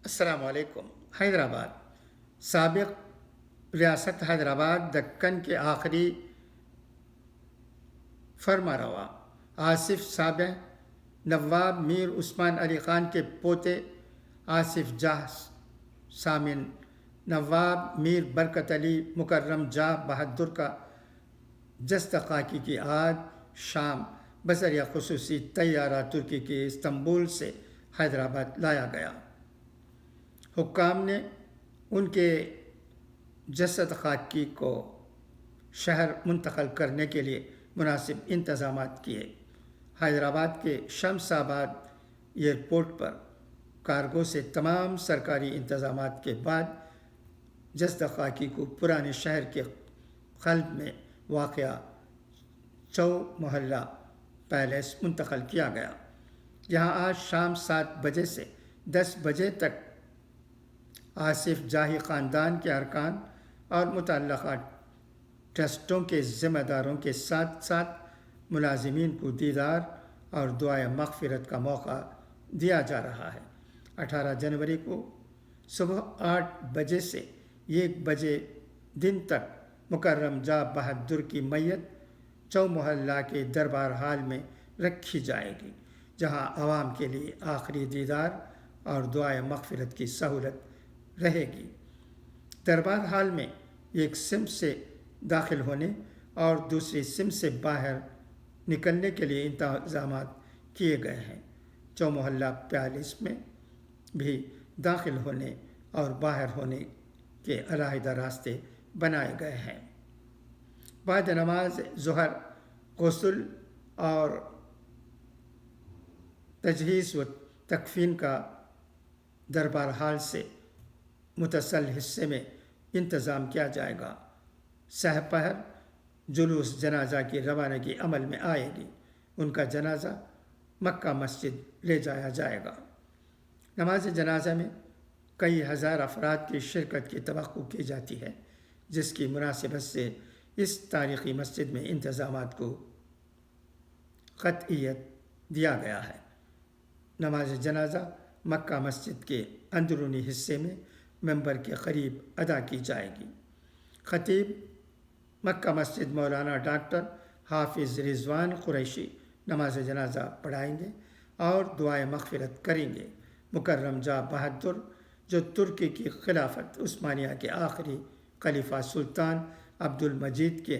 السلام علیکم۔ حیدرآباد سابق ریاست حیدرآباد دکن کے آخری فرما روا آصف صابح نواب میر عثمان علی خان کے پوتے آصف جاہ سامن نواب میر برکت علی مکرم جاہ بہادر کا جست خاکی کی آج شام بذریعہ خصوصی طیارہ ترکی کے استنبول سے حیدرآباد لایا گیا۔ حکام نے ان کے جسد خاکی کو شہر منتقل کرنے کے لیے مناسب انتظامات کیے۔ حیدرآباد کے شمس آباد ایئرپورٹ پر کارگو سے تمام سرکاری انتظامات کے بعد جسد خاکی کو پرانے شہر کے قلب میں واقع چو محلہ پیلیس منتقل کیا گیا، جہاں آج شام 7 بجے سے 10 بجے تک آصف جاہی خاندان کے ارکان اور متعلقہ ٹرسٹوں کے ذمہ داروں کے ساتھ ساتھ ملازمین کو دیدار اور دعائے مغفرت کا موقع دیا جا رہا ہے۔ 18 جنوری کو صبح 8 بجے سے 1 بجے دن تک مکرم جاہ بہادر کی میت چو محلہ کے دربار ہال میں رکھی جائے گی، جہاں عوام کے لیے آخری دیدار اور دعائے مغفرت کی سہولت رہے گی۔ دربار ہال میں ایک سمت سے داخل ہونے اور دوسری سمت سے باہر نکلنے کے لیے انتظامات کیے گئے ہیں۔ چو محلہ پیلیس میں بھی داخل ہونے اور باہر ہونے کے علیحدہ راستے بنائے گئے ہیں۔ بعد نماز ظہر غسل اور تجہیز و تکفین کا دربار ہال سے متصل حصے میں انتظام کیا جائے گا۔ سہ پہر جلوس جنازہ کی روانگی عمل میں آئے گی۔ ان کا جنازہ مکہ مسجد لے جایا جائے گا۔ نماز جنازہ میں کئی ہزار افراد کی شرکت کی توقع کی جاتی ہے، جس کی مناسبت سے اس تاریخی مسجد میں انتظامات کو قطعیت دیا گیا ہے۔ نماز جنازہ مکہ مسجد کے اندرونی حصے میں ممبر کے قریب ادا کی جائے گی۔ خطیب مکہ مسجد مولانا ڈاکٹر حافظ رضوان قریشی نماز جنازہ پڑھائیں گے اور دعائے مغفرت کریں گے۔ مکرم جاہ بہادر جو ترکی کی خلافت عثمانیہ کے آخری خلیفہ سلطان عبد المجید کے